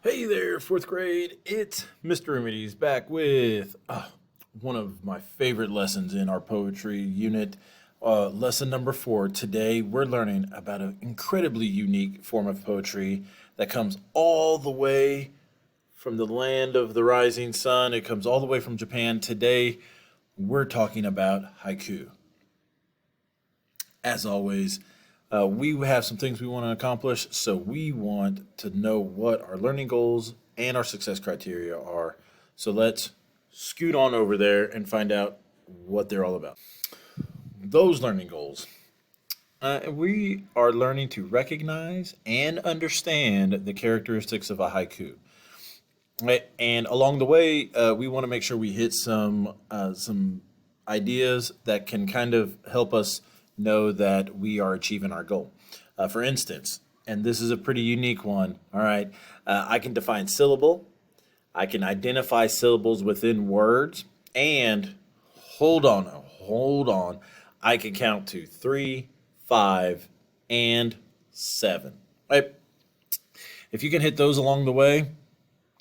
Hey there, fourth grade. It's Mr. Remedies back with one of my favorite lessons in our poetry unit, lesson number 4. Today, we're learning about an incredibly unique form of poetry that comes all the way from the land of the rising sun. It comes all the way from Japan. Today, we're talking about haiku. As always, we have some things we want to accomplish, so we want to know what our learning goals and our success criteria are. So let's scoot on over there and find out what they're all about. Those learning goals. We are learning to recognize and understand the characteristics of a haiku. Right? And along the way, we want to make sure we hit some ideas that can kind of help us know that we are achieving our goal. For instance, and this is a pretty unique one. All right, I can define syllable. I can identify syllables within words, and hold on. I can count to 3, 5, and 7. Right? If you can hit those along the way,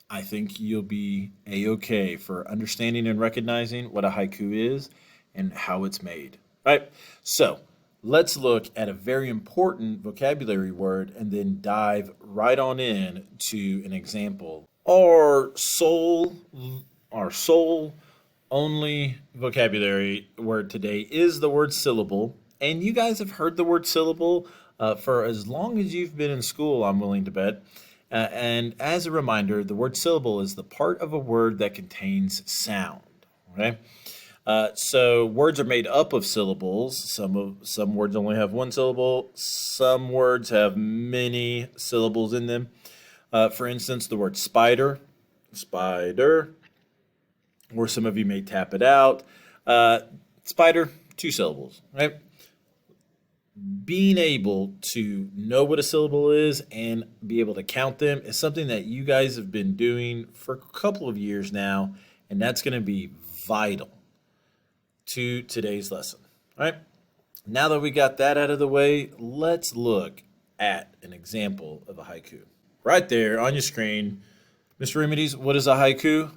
I think you'll be a-okay for understanding and recognizing what a haiku is and how it's made. Right? So let's look at a very important vocabulary word and then dive right on in to an example. Our sole only vocabulary word today is the word syllable. And you guys have heard the word syllable for as long as you've been in school, I'm willing to bet. And as a reminder, the word syllable is the part of a word that contains sound. Okay, so words are made up of syllables. Some words only have one syllable. Some words have many syllables in them. For instance, the word spider, or some of you may tap it out. Spider, 2 syllables, right? Being able to know what a syllable is and be able to count them is something that you guys have been doing for a couple of years now, and that's going to be vital to today's lesson. All right. Now that we got that out of the way, let's look at an example of a haiku. Right there on your screen, Mr. Remedies, what is a haiku?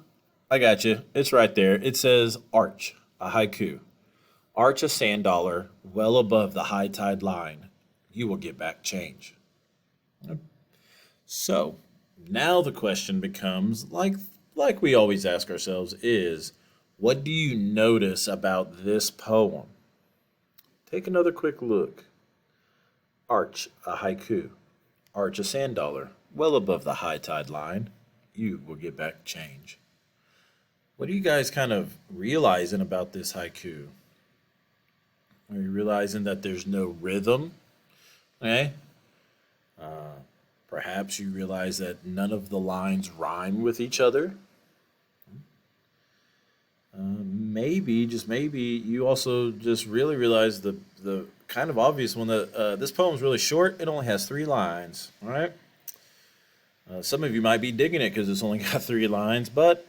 I got you. It's right there. It says arch, a haiku. Arch a sand dollar well above the high tide line. You will get back change. So now the question becomes, like we always ask ourselves, is what do you notice about this poem? Take another quick look. Arch a haiku. Arch a sand dollar well above the high tide line. You will get back change. What are you guys kind of realizing about this haiku? Are you realizing that there's no rhythm? Okay. Perhaps you realize that none of the lines rhyme with each other. Maybe, just maybe, you also just really realize the kind of obvious one that this poem's really short. It only has 3 lines. All right. Some of you might be digging it because it's only got 3 lines, but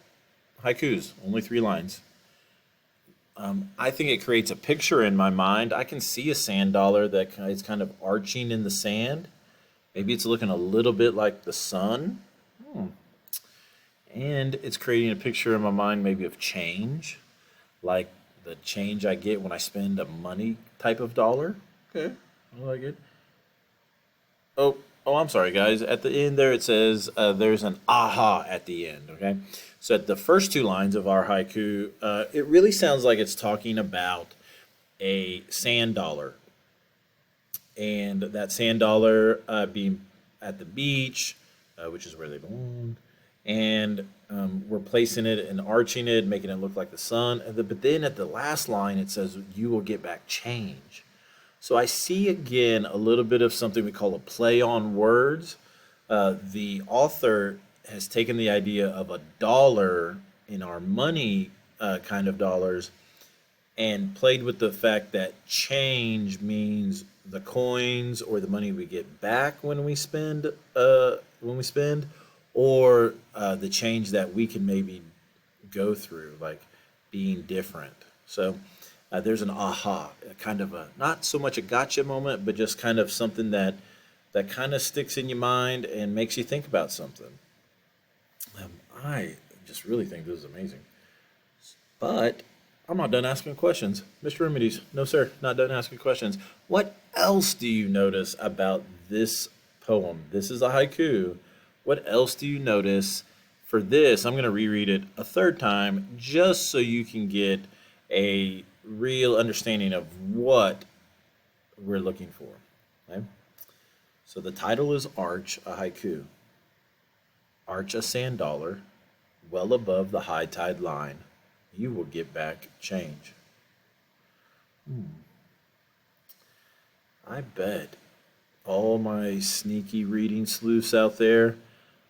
haikus, only 3 lines. I think it creates a picture in my mind. I can see a sand dollar that is kind of arching in the sand. Maybe it's looking a little bit like the sun. And it's creating a picture in my mind maybe of change, like the change I get when I spend a money type of dollar. Okay, I like it. Oh, I'm sorry, guys. At the end there, it says there's an aha at the end. Okay, so at the first 2 lines of our haiku, it really sounds like it's talking about a sand dollar, and that sand dollar being at the beach, which is where they belong, and we're placing it and arching it, making it look like the sun. But then at the last line, it says, "You will get back change." So I see again a little bit of something we call a play on words. The author has taken the idea of a dollar in our money kind of dollars and played with the fact that change means the coins or the money we get back when we spend, or the change that we can maybe go through, like being different. So there's an aha, a kind of a not so much a gotcha moment, but just kind of something that kind of sticks in your mind and makes you think about something. Um, I just really think this is amazing. But I'm not done asking questions. Mr. Remedies, no sir, not done asking questions. What else do you notice about this poem? This is a haiku. What else do you notice? For this, I'm going to reread it a third time just so you can get a real understanding of what we're looking for. Okay? So the title is Arch, a haiku. Arch a sand dollar well above the high tide line. You will get back change. I bet all my sneaky reading sleuths out there,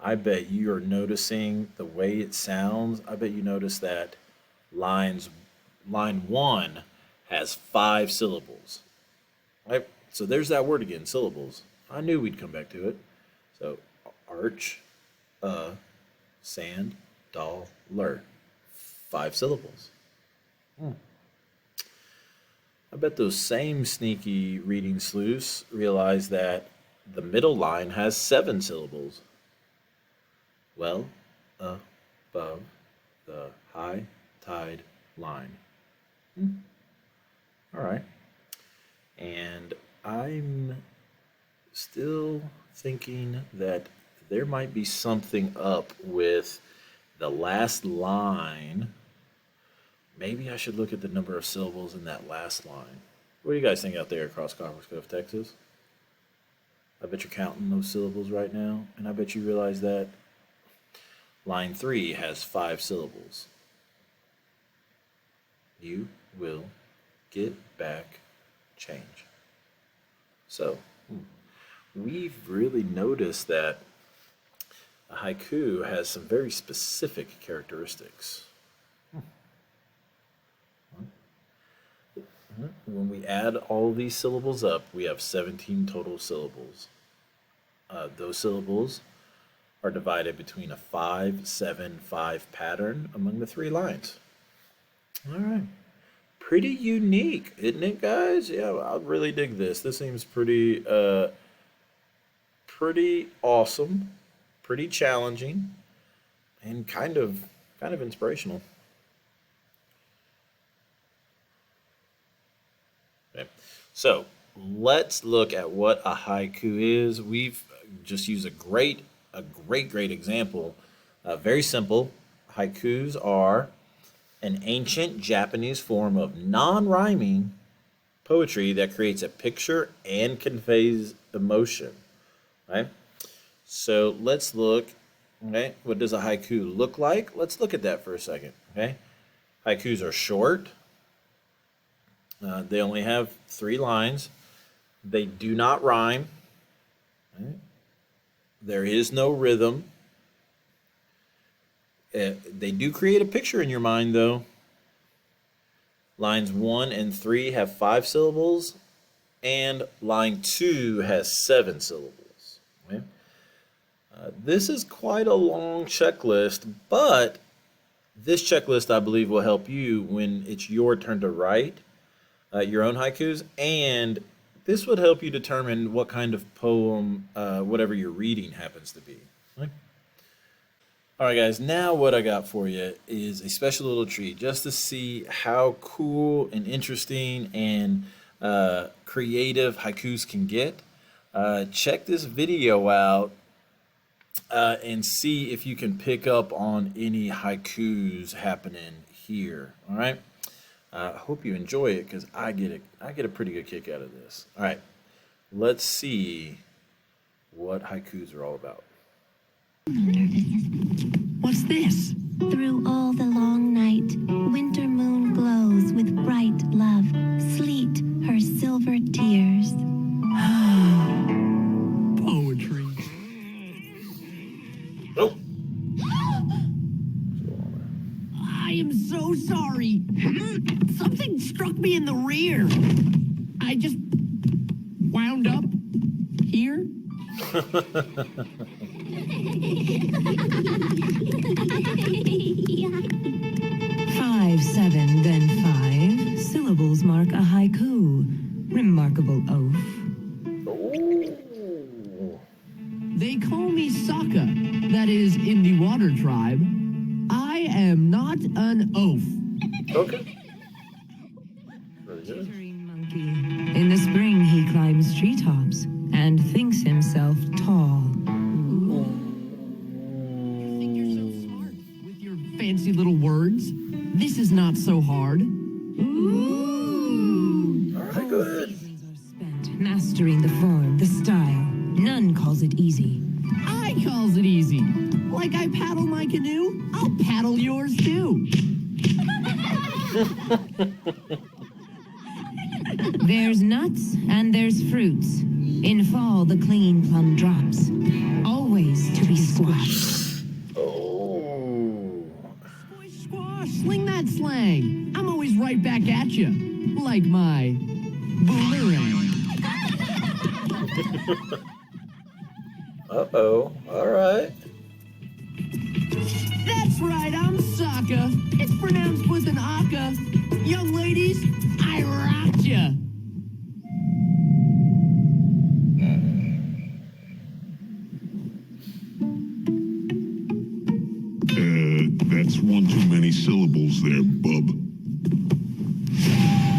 I bet you are noticing the way it sounds. I bet you notice that lines line one has 5 syllables. Right? So there's that word again, syllables. I knew we'd come back to it. So arch, sand, dollar. 5 syllables. I bet those same sneaky reading sleuths realize that the middle line has 7 syllables. Well, above the high tide line. All right. And I'm still thinking that there might be something up with the last line. Maybe I should look at the number of syllables in that last line. What do you guys think out there across Conference Cove, Texas? I bet you're counting those syllables right now, and I bet you realize that line 3 has 5 syllables. You will get back change. So, we've really noticed that a haiku has some very specific characteristics. When we add all these syllables up, we have 17 total syllables. Those syllables are divided between a 5-7-5 pattern among the 3 lines. All right. Pretty unique, isn't it, guys? Yeah, I really dig this. This seems pretty awesome, pretty challenging, and kind of inspirational. Okay. So let's look at what a haiku is. We've just used a great example. Very simple. Haikus are an ancient Japanese form of non-rhyming poetry that creates a picture and conveys emotion. Right? So let's look. Okay, what does a haiku look like? Let's look at that for a second. Okay, haikus are short. They only have 3 lines. They do not rhyme. Right? There is no rhythm. They do create a picture in your mind, though. Lines 1 and 3 have 5 syllables, and line 2 has 7 syllables. Okay? This is quite a long checklist, but this checklist, I believe, will help you when it's your turn to write your own haikus, and this would help you determine what kind of poem, whatever you're reading happens to be. Right? All right, guys, now what I got for you is a special little treat just to see how cool and interesting and creative haikus can get. Check this video out and see if you can pick up on any haikus happening here. All right. I hope you enjoy it because I get a pretty good kick out of this. All right, let's see what haikus are all about. What's this? Through all the long night, winter moon glows with bright love. Sleet her silver tears. Poetry. Oh. I am so sorry. Something struck me in the rear. I just wound up here. 5, 7, then 5 syllables mark a haiku. Remarkable oath. Oh. They call me Sokka. That is in the water tribe. I am not an oaf. Okay. Really good. Glittering monkey. In the spring, he climbs treetops and thinks himself tall. You think you're so smart with your fancy little words? This is not so hard. All right, go ahead. Seasons are spent mastering the form, the style. None calls it easy. I calls it easy. Like I paddle my canoe, I'll paddle yours too. There's nuts and there's fruits. In fall, the clinging plum drops. Always to be squashed. Oh. Squish, squash, sling that slang. I'm always right back at you. Like my boomerang. Uh-oh. All right. That's right, I'm Sokka. It's pronounced with an aka. Young ladies, I rocked ya. That's one too many syllables there, bub.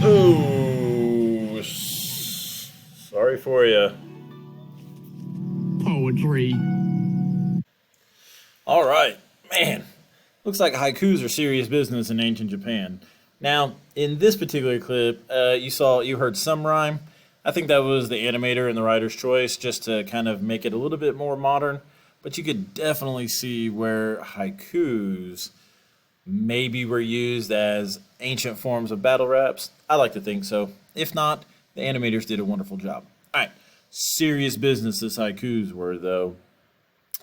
Oh. Sorry for you. Poetry. All right, man. Looks like haikus are serious business in ancient Japan. Now, in this particular clip, you heard some rhyme. I think that was the animator and the writer's choice, just to kind of make it a little bit more modern. But you could definitely see where haikus maybe were used as ancient forms of battle raps. I like to think so. If not, the animators did a wonderful job. All right, serious business this haikus were, though.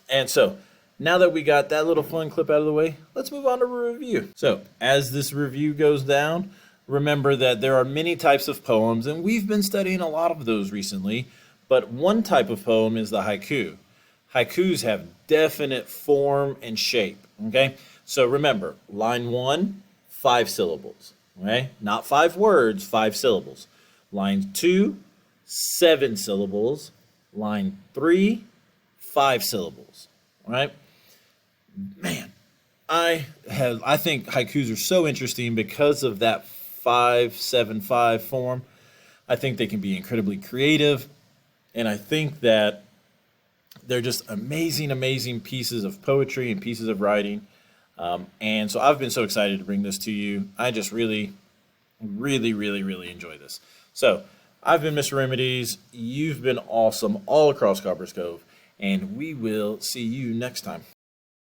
And so, now that we got that little fun clip out of the way, let's move on to a review. So, as this review goes down, remember that there are many types of poems, and we've been studying a lot of those recently, but one type of poem is the haiku. Haikus have definite form and shape, okay? So remember, line 1, 5 syllables, okay? Not 5 words, 5 syllables. Line 2, 7 syllables. Line 3, 5 syllables, all right? Man, I think haikus are so interesting because of that 5-7-5 form. I think they can be incredibly creative, and I think that they're just amazing pieces of poetry and pieces of writing. And so I've been so excited to bring this to you. I just really enjoy this. So I've been Mr. Remedies. You've been awesome all across Copper's Cove, and we will see you next time.